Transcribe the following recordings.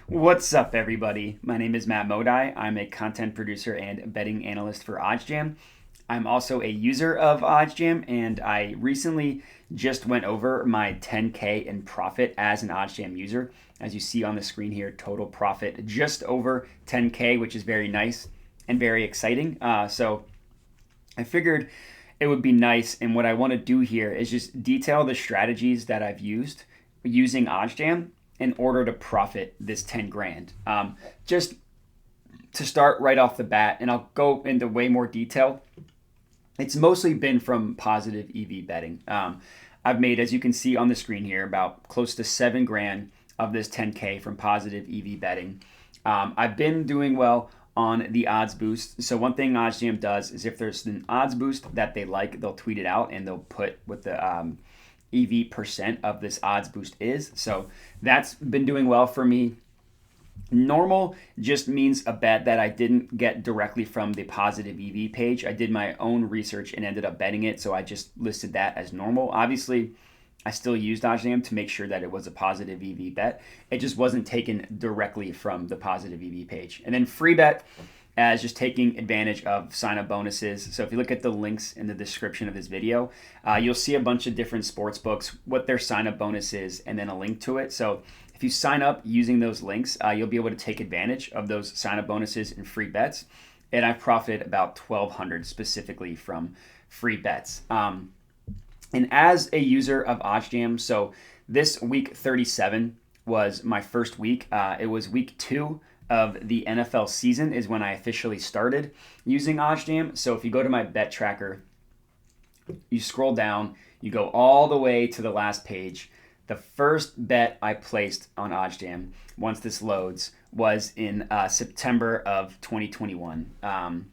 What's up, everybody? My name is Matt Modi. I'm a content producer and betting analyst for OddsJam. I'm also a user of OddsJam, and I recently just went over my 10K in profit as an OddsJam user. As you see on the screen here, total profit just over 10K, which is very nice and very exciting. So I figured it would be nice, and what I want to do here is just detail the strategies that I've used using OddsJam in order to profit this 10 grand. Just to start right off the bat, and I'll go into way more detail, it's mostly been from positive EV betting. I've made, as you can see on the screen here, about close to 7 grand of this 10K from positive EV betting. I've been doing well on the odds boost. So one thing OddsJam does is if there's an odds boost that they like, they'll tweet it out and they'll put what the EV percent of this odds boost is. So that's been doing well for me. Normal just means a bet that I didn't get directly from the positive EV page. I did my own research and ended up betting it, so I just listed that as normal. Obviously, I still used OddsJam to make sure that it was a positive EV bet. It just wasn't taken directly from the positive EV page. And then free bet as just taking advantage of sign-up bonuses. So if you look at the links in the description of this video, you'll see a bunch of different sports books, what their sign-up bonus is, and then a link to it. So if you sign up using those links, you'll be able to take advantage of those sign-up bonuses and free bets. And I've profited about $1,200 specifically from free bets. And as a user of OddsJam, so this week 37 was my first week. It was week 2 of the NFL season is when I officially started using OddsJam. So if you go to my bet tracker, you scroll down, you go all the way to the last page. The first bet I placed on OddsJam, once this loads, was in September of 2021. And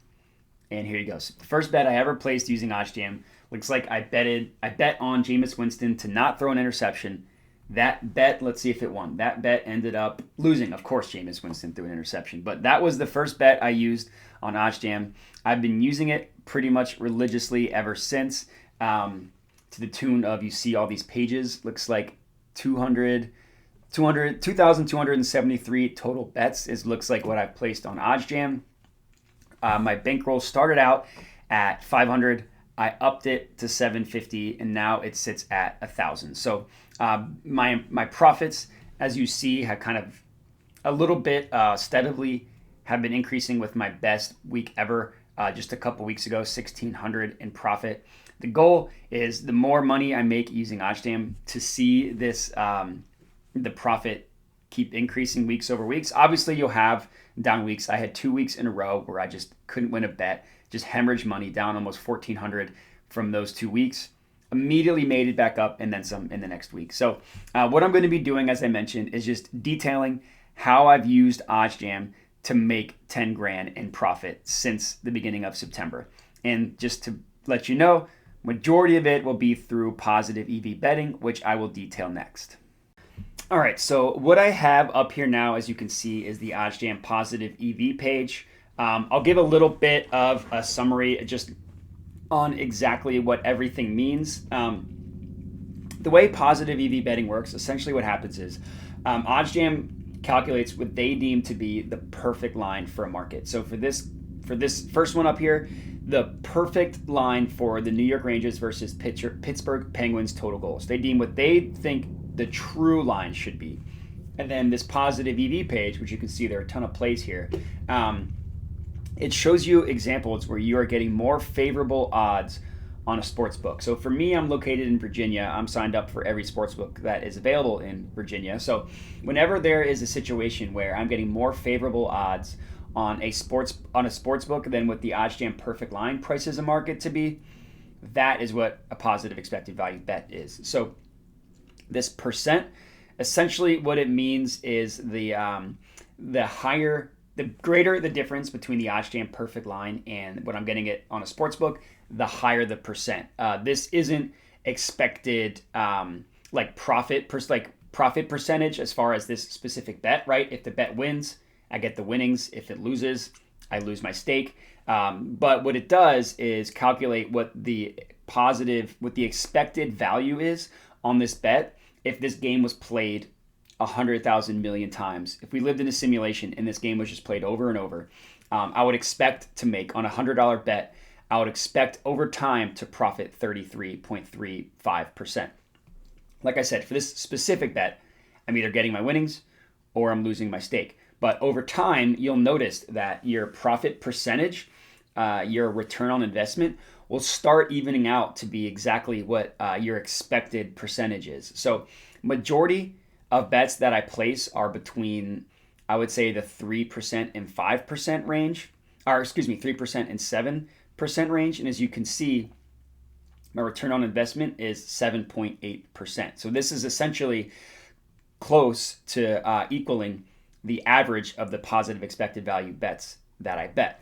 here you go. So the first bet I ever placed using OddsJam, looks like I bet on Jameis Winston to not throw an interception. That bet, let's see if it won. That bet ended up losing. Of course, Jameis Winston threw an interception. But that was the first bet I used on OddsJam. I've been using it pretty much religiously ever since, to the tune of, you see all these pages. Looks like 2,273 total bets looks like what I've placed on OddsJam. My bankroll started out at 500. I upped it to 750, and now it sits at 1,000. So my profits, as you see, have kind of a little bit steadily have been increasing with my best week ever just a couple weeks ago, 1,600 in profit. The goal is the more money I make using OddsJam to see this the profit keep increasing weeks over weeks. Obviously, you'll have down weeks. I had 2 weeks in a row where I just couldn't win a bet, just hemorrhaged money, down almost 1,400 from those 2 weeks. Immediately made it back up and then some in the next week. So what I'm going to be doing, as I mentioned, is just detailing how I've used OddsJam to make 10 grand in profit since the beginning of September. And just to let you know, majority of it will be through positive EV betting, which I will detail next. All right, so what I have up here now, as you can see, is the OddsJam positive EV page. I'll give a little bit of a summary just on exactly what everything means. The way positive EV betting works, essentially what happens is OddsJam calculates what they deem to be the perfect line for a market. So for this first one up here, the perfect line for the New York Rangers versus Pittsburgh Penguins total goals. They deem what they think the true line should be. And then this positive EV page, which you can see there are a ton of plays here, it shows you examples where you are getting more favorable odds on a sports book. So for me, I'm located in Virginia. I'm signed up for every sports book that is available in Virginia. So whenever there is a situation where I'm getting more favorable odds on a sports book than what the OddsJam perfect line prices a market to be, that is what a positive expected value bet is. So this percent, essentially what it means is the greater the difference between the OddsJam perfect line and what I'm getting it on a sports book, the higher the percent. This isn't expected profit percentage as far as this specific bet, right? If the bet wins, I get the winnings. If it loses, I lose my stake. But what it does is calculate what the expected value is on this bet if this game was played 100,000 million times, if we lived in a simulation and this game was just played over and over, I would expect to make on a $100 bet, I would expect over time to profit 33.35%. Like I said, for this specific bet, I'm either getting my winnings or I'm losing my stake. But over time, you'll notice that your profit percentage, your return on investment, will start evening out to be exactly what your expected percentage is. So majority of bets that I place are between, I would say, the 3% and 5% range, or excuse me, 3% and 7% range. And as you can see, my return on investment is 7.8%. So this is essentially close to equaling the average of the positive expected value bets that I bet.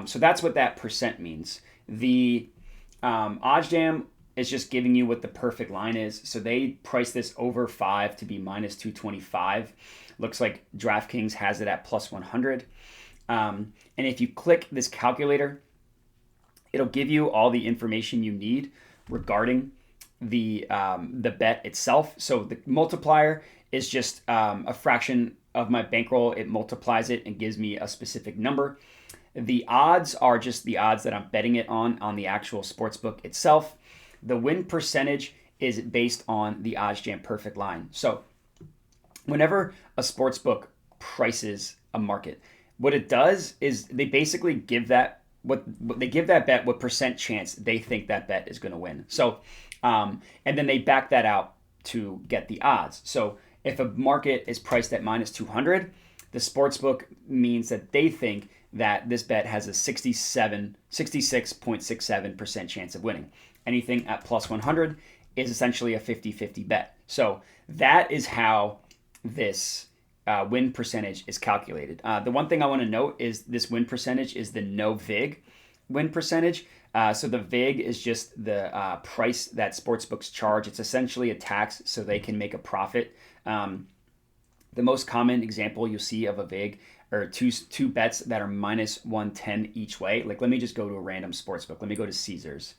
So that's what that percent means. The OddsJam is just giving you what the perfect line is. So they price this over 5 to be minus 225. Looks like DraftKings has it at plus 100. And if you click this calculator, it'll give you all the information you need regarding the bet itself. So the multiplier is just a fraction of my bankroll. It multiplies it and gives me a specific number. The odds are just the odds that I'm betting it on the actual sportsbook itself. The win percentage is based on the OddsJam perfect line. So whenever a sportsbook prices a market, what it does is they basically give that what they give that bet what percent chance they think that bet is going to win. So and then they back that out to get the odds. So if a market is priced at minus 200, the sportsbook means that they think that this bet has a 66.67% chance of winning. Anything at plus 100 is essentially a 50-50 bet. So that is how this win percentage is calculated. The one thing I want to note is this win percentage is the no VIG win percentage. So the VIG is just the price that sportsbooks charge. It's essentially a tax so they can make a profit. The most common example you'll see of a VIG are two bets that are minus 110 each way. Like, let me just go to a random sportsbook. Let me go to Caesars.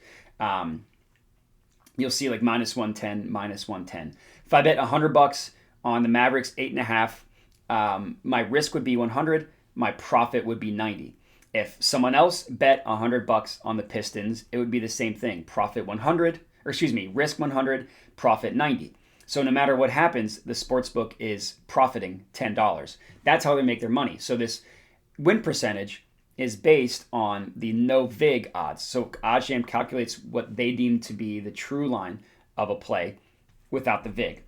You'll see like minus 110, minus 110. If I bet $100 on the Mavericks 8.5, my risk would be 100. My profit would be 90. If someone else bet $100 on the Pistons, it would be the same thing. Profit 100, or excuse me, risk 100, profit 90. So no matter what happens, the sportsbook is profiting $10. That's how they make their money. So this win percentage is based on the no VIG odds. So OddsJam calculates what they deem to be the true line of a play without the VIG.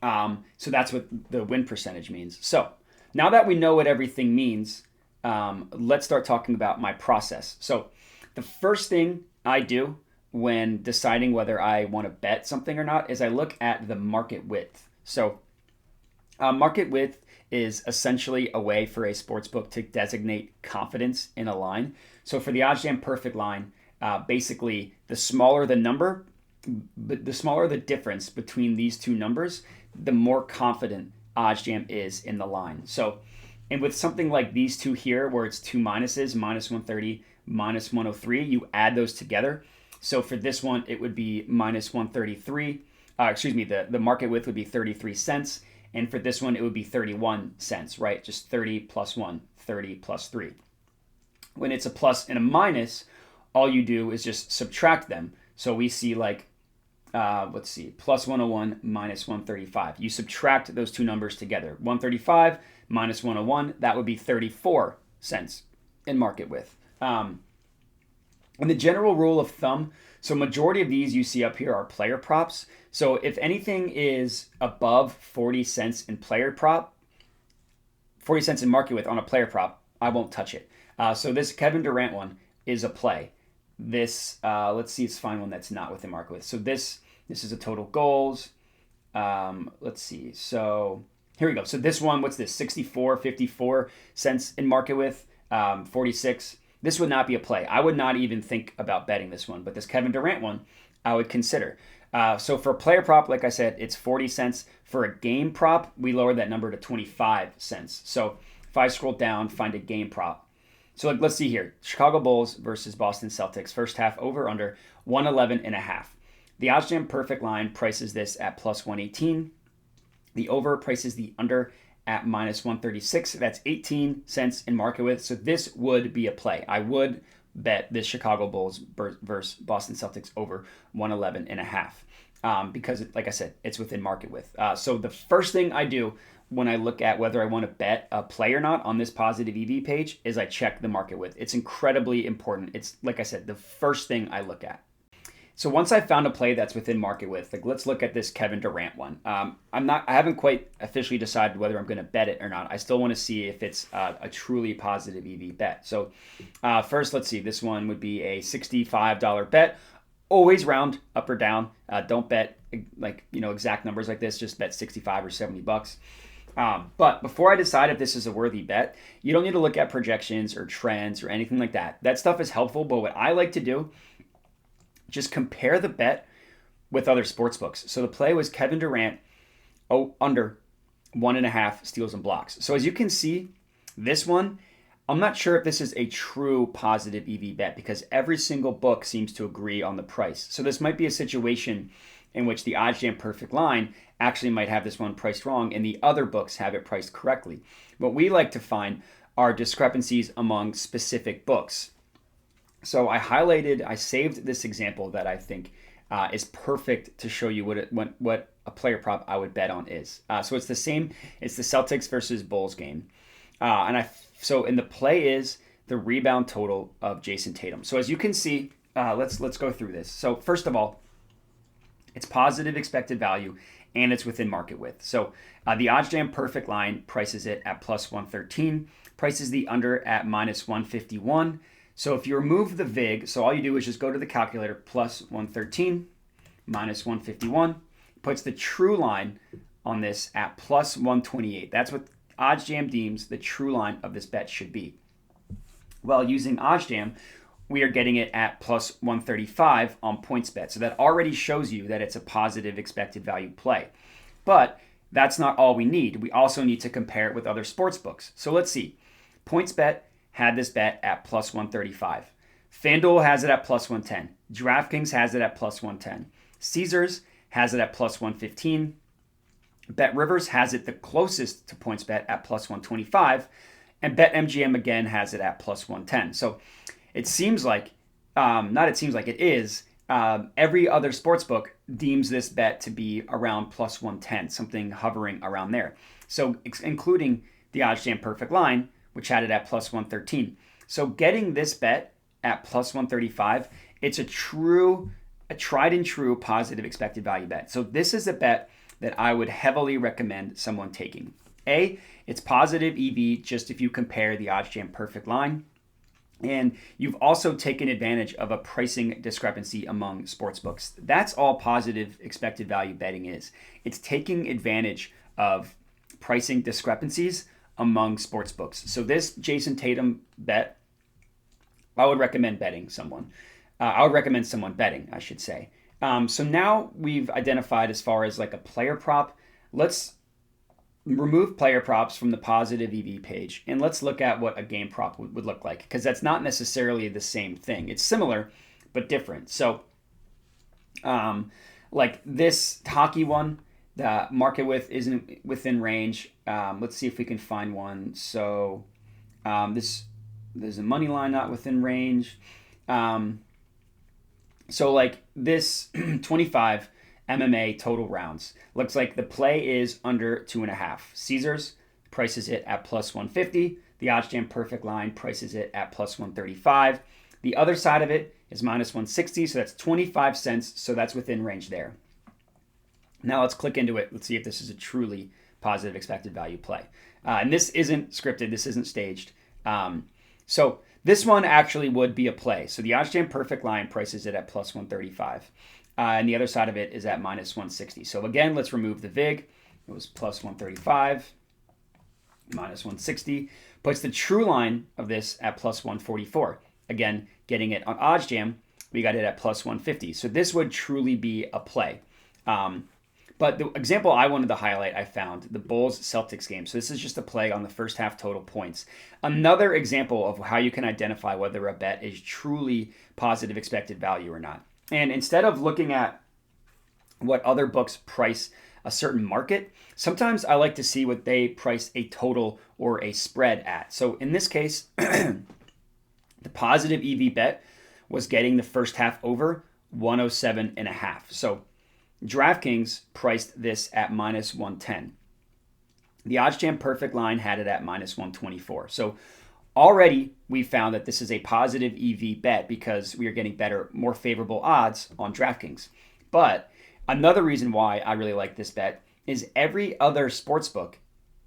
So that's what the win percentage means. So now that we know what everything means, let's start talking about my process. So the first thing I do when deciding whether I want to bet something or not is I look at the market width. So market width is essentially a way for a sportsbook to designate confidence in a line. So for the OddsJam perfect line, basically the smaller the number, the smaller the difference between these two numbers, the more confident OddsJam is in the line. So, and with something like these two here, where it's two minuses, minus 130, minus 103, you add those together. So for this one, it would be minus 133. The market width would be 33 cents. And for this one, it would be 31 cents, right? Just 30 plus 1, 30 plus 3. When it's a plus and a minus, all you do is just subtract them. So we see like, plus 101 minus 135. You subtract those two numbers together. 135 minus 101, that would be 34 cents in market width. And the general rule of thumb, so majority of these you see up here are player props. So if anything is above 40 cents in player prop, 40 cents in market width on a player prop, I won't touch it. So this Kevin Durant one is a play. This, let's see, let's find one that's not within market width. So this is a total goals. Let's see. So here we go. So this one, what's this? 54 cents in market width, 46. This would not be a play. I would not even think about betting this one, but this Kevin Durant one, I would consider. So for a player prop, like I said, it's 40 cents. For a game prop, we lowered that number to 25 cents. So if I scroll down, find a game prop. So let's see here. Chicago Bulls versus Boston Celtics. First half over under 111.5. The OddsJam perfect line prices this at plus 118. The over prices the under at minus 136. That's 18 cents in market width. So this would be a play. I would bet this Chicago Bulls versus Boston Celtics over 111 and a half. Because, like I said, it's within market width. So the first thing I do when I look at whether I want to bet a play or not on this positive EV page is I check the market width. It's incredibly important. It's, like I said, the first thing I look at. So once I found a play that's within market width, like let's look at this Kevin Durant one. I haven't quite officially decided whether I'm going to bet it or not. I still want to see if it's a truly positive EV bet. So first, let's see. This one would be a $65 bet. Always round up or down. Don't bet exact numbers like this. Just bet 65 or 70 bucks. But before I decide if this is a worthy bet, you don't need to look at projections or trends or anything like that. That stuff is helpful, but what I like to do, just compare the bet with other sports books. So the play was Kevin Durant under 1.5 steals and blocks. So as you can see, this one, I'm not sure if this is a true positive EV bet because every single book seems to agree on the price. So this might be a situation in which the OddsJam perfect line actually might have this one priced wrong and the other books have it priced correctly. What we like to find are discrepancies among specific books. So I saved this example that I think is perfect to show you what a player prop I would bet on is. So it's the same. It's the Celtics versus Bulls game. So in the play is the rebound total of Jason Tatum. So as you can see, let's go through this. So first of all, it's positive expected value and it's within market width. So the OddsJam perfect line prices it at plus 113, prices the under at minus 151. So if you remove the VIG, so all you do is just go to the calculator, plus 113, minus 151, puts the true line on this at plus 128. That's what OddsJam deems the true line of this bet should be. Well, using OddsJam, we are getting it at plus 135 on PointsBet. So that already shows you that it's a positive expected value play. But that's not all we need. We also need to compare it with other sports books. So let's see. PointsBet had this bet at plus 135. FanDuel has it at plus 110. DraftKings has it at plus 110. Caesars has it at plus 115. BetRivers has it the closest to PointsBet at plus 125. And BetMGM again has it at plus 110. So it seems like, it is, every other sportsbook deems this bet to be around plus 110, something hovering around there. So including the OddsJam perfect line, which had it at plus 113. So getting this bet at plus 135, it's a tried and true positive expected value bet. So this is a bet that I would heavily recommend someone taking. It's positive EV just if you compare the OddsJam perfect line. And you've also taken advantage of a pricing discrepancy among sportsbooks. That's all positive expected value betting is. It's taking advantage of pricing discrepancies among sportsbooks. So this Jason Tatum bet, I would recommend betting someone. I would recommend someone betting, I should say. So now we've identified as far as like a player prop. Let's remove player props from the positive EV page and let's look at what a game prop would look like, because that's not necessarily the same thing. It's similar, but different. So like this hockey one, the market width isn't within range. Let's see if we can find one. So there's a money line not within range. So like this 25 MMA total rounds looks like the play is under 2.5. Caesars prices it at plus 150. The OddsJam perfect line prices it at plus 135. The other side of it is minus 160, so that's 25 cents. So that's within range there. Now let's click into it. Let's see if this is a truly positive expected value play. And this isn't scripted. This isn't staged. So this one actually would be a play. So the OddsJam perfect line prices it at plus 135. And the other side of it is at minus 160. So again, let's remove the VIG. It was plus 135, minus 160. Puts the true line of this at plus 144. Again, getting it on OddsJam, we got it at plus 150. So this would truly be a play. But the example I wanted to highlight, I found the Bulls-Celtics game. So this is just a play on the first half total points. Another example of how you can identify whether a bet is truly positive expected value or not. And instead of looking at what other books price a certain market, sometimes I like to see what they price a total or a spread at. So in this case, the positive EV bet was getting the first half over 107.5. So DraftKings priced this at minus 110. The OddsJam perfect line had it at minus 124. So already we found that this is a positive EV bet because we are getting better, more favorable odds on DraftKings. But another reason why I really like this bet is every other sportsbook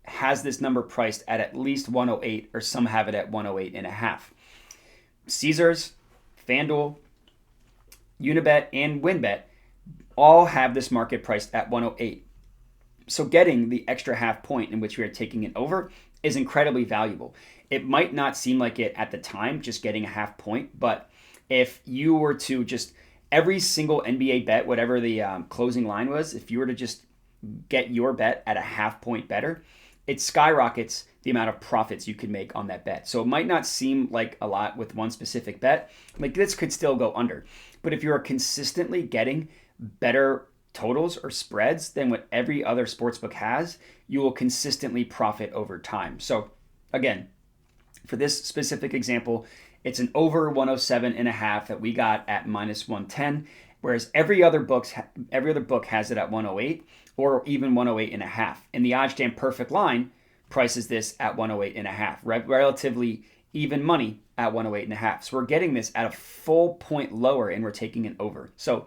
has this number priced at least 108, or some have it at 108.5. Caesars, FanDuel, Unibet, and WinBet all have this market priced at 108. So getting the extra half point in which we are taking it over is incredibly valuable. It might not seem like it at the time, just getting a half point, but if you were to just every single NBA bet, whatever the closing line was, if you were to just get your bet at a half point better, it skyrockets the amount of profits you can make on that bet. So it might not seem like a lot with one specific bet. Like this could still go under. But if you are consistently getting better totals or spreads than what every other sportsbook has, you will consistently profit over time. So again, for this specific example, it's an over 107.5 that we got at minus 110, whereas every other book has it at 108 or even 108.5. And the OddsJam perfect line prices this at 108.5, relatively even money at 108.5. So we're getting this at a full point lower and we're taking it over. So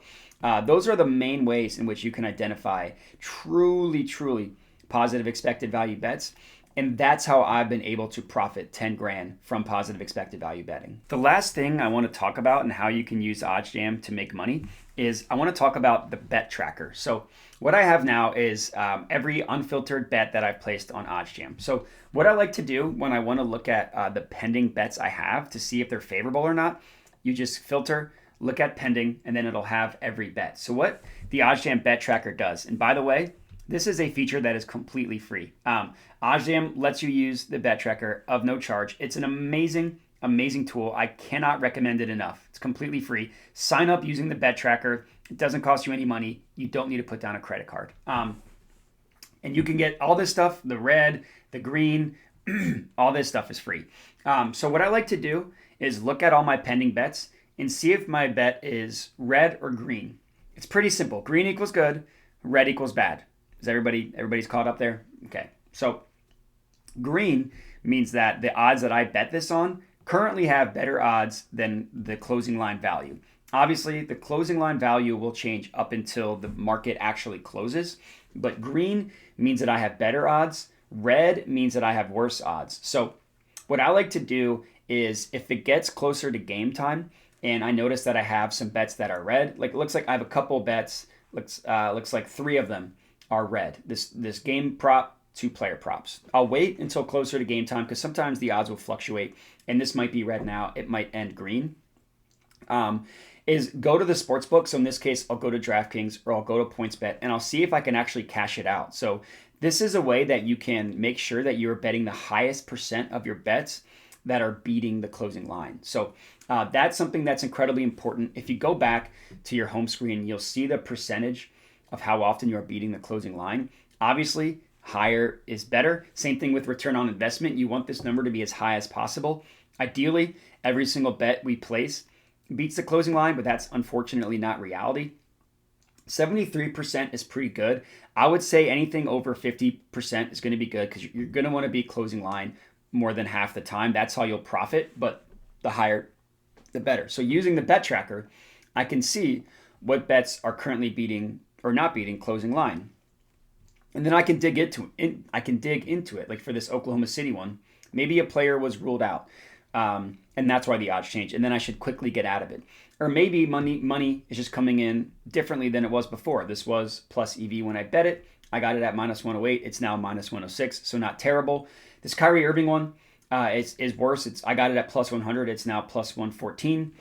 those are the main ways in which you can identify truly positive expected value bets. And that's how I've been able to profit 10 grand from positive expected value betting. The last thing I want to talk about and how you can use OddsJam to make money is I want to talk about the bet tracker. So what I have now is every unfiltered bet that I've placed on OddsJam. So what I like to do when I want to look at the pending bets I have to see if they're favorable or not, you just filter, look at pending, and then it'll have every bet. So what the OddsJam bet tracker does, and by the way, this is a feature that is completely free. OddsJam lets you use the bet tracker of no charge. It's an amazing tool. I cannot recommend it enough. It's completely free. Sign up using the bet tracker. It doesn't cost you any money. You don't need to put down a credit card. And you can get all this stuff, the red, the green, all this stuff is free. So what I like to do is look at all my pending bets and see if my bet is red or green. It's pretty simple. Green equals good, red equals bad. Is everybody's caught up there? Okay. So green means that the odds that I bet this on currently have better odds than the closing line value. Obviously, the closing line value will change up until the market actually closes, but green means that I have better odds. Red means that I have worse odds. So what I like to do is if it gets closer to game time and I notice that I have some bets that are red, like it looks like I have a couple bets, looks like 3 of them are red. This game prop, 2 player props. I'll wait until closer to game time because sometimes the odds will fluctuate and this might be red now, it might end green. Is go to the sportsbook. So in this case, I'll go to DraftKings or I'll go to PointsBet and I'll see if I can actually cash it out. So this is a way that you can make sure that you're betting the highest percent of your bets that are beating the closing line. So that's something that's incredibly important. If you go back to your home screen, you'll see the percentage of how often you are beating the closing line. Obviously, higher is better. Same thing with return on investment. You want this number to be as high as possible. Ideally, every single bet we place beats the closing line, but that's unfortunately not reality. 73% is pretty good. I would say anything over 50% is going to be good because you're going to want to beat closing line more than half the time. That's how you'll profit, but the higher, the better. So using the bet tracker, I can see what bets are currently beating or not beating closing line. And then I can dig into it. Like for this Oklahoma City one, maybe a player was ruled out. And that's why the odds change. And then I should quickly get out of it. Or maybe money is just coming in differently than it was before. This was plus EV when I bet it. I got it at minus 108. It's now minus 106, so not terrible. This Kyrie Irving one is worse. I got it at plus 100. It's now plus 114.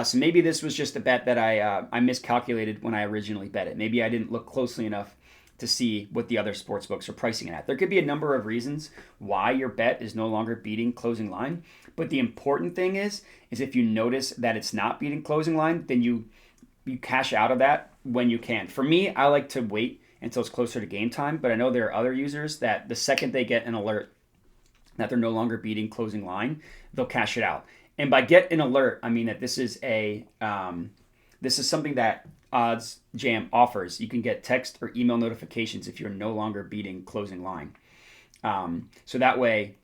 So maybe this was just a bet that I miscalculated when I originally bet it. Maybe I didn't look closely enough to see what the other sports books are pricing it at. There could be a number of reasons why your bet is no longer beating closing line. But the important thing is if you notice that it's not beating closing line, then you cash out of that when you can. For me, I like to wait until it's closer to game time. But I know there are other users that the second they get an alert that they're no longer beating closing line, they'll cash it out. And by get an alert, I mean that this is something that OddsJam offers. You can get text or email notifications if you're no longer beating closing line. So that way,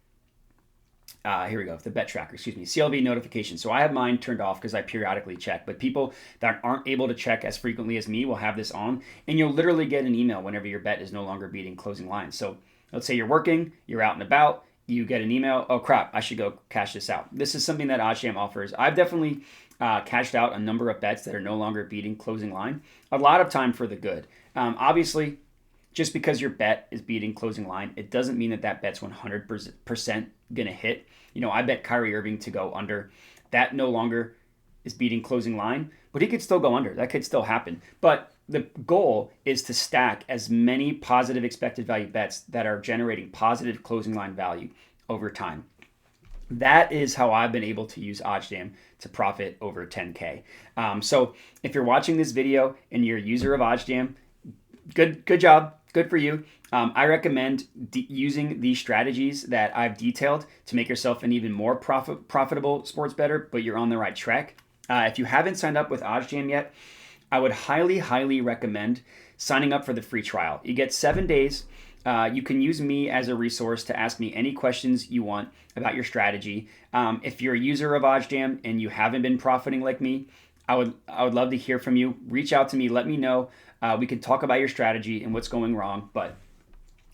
here we go, the bet tracker, CLV notification. So I have mine turned off because I periodically check, but people that aren't able to check as frequently as me will have this on, and you'll literally get an email whenever your bet is no longer beating closing line. So let's say you're working, you're out and about, you get an email, oh crap, I should go cash this out. This is something that OddsJam offers. I've definitely cashed out a number of bets that are no longer beating closing line, a lot of time for the good. Obviously, just because your bet is beating closing line, it doesn't mean that that bet's 100% going to hit. You know, I bet Kyrie Irving to go under. That no longer is beating closing line, but he could still go under. That could still happen. But the goal is to stack as many positive expected value bets that are generating positive closing line value over time. That is how I've been able to use OddsJam to profit over 10K. So if you're watching this video and you're a user of OddsJam, good job. Good for you. I recommend using these strategies that I've detailed to make yourself an even more profitable sports bettor, but you're on the right track. If you haven't signed up with OddsJam yet, I would highly recommend signing up for the free trial. You get 7 days. You can use me as a resource to ask me any questions you want about your strategy. If you're a user of OddsJam and you haven't been profiting like me, I would love to hear from you. Reach out to me. Let me know. We can talk about your strategy and what's going wrong. But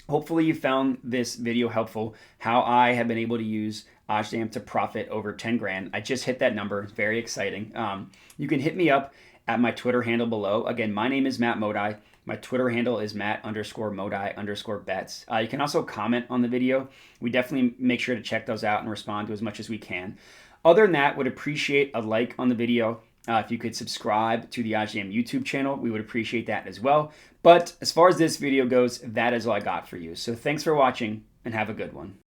hopefully you found this video helpful, how I have been able to use OddsJam to profit over 10 grand. I just hit that number. It's very exciting. You can hit me up at my Twitter handle below. Again, my name is Matt Modi. My Twitter handle is Matt_Modi_bets. You can also comment on the video. We definitely make sure to check those out and respond to as much as we can. Other than that, would appreciate a like on the video. If you could subscribe to the OddsJam YouTube channel, we would appreciate that as well. But as far as this video goes, that is all I got for you. So thanks for watching and have a good one.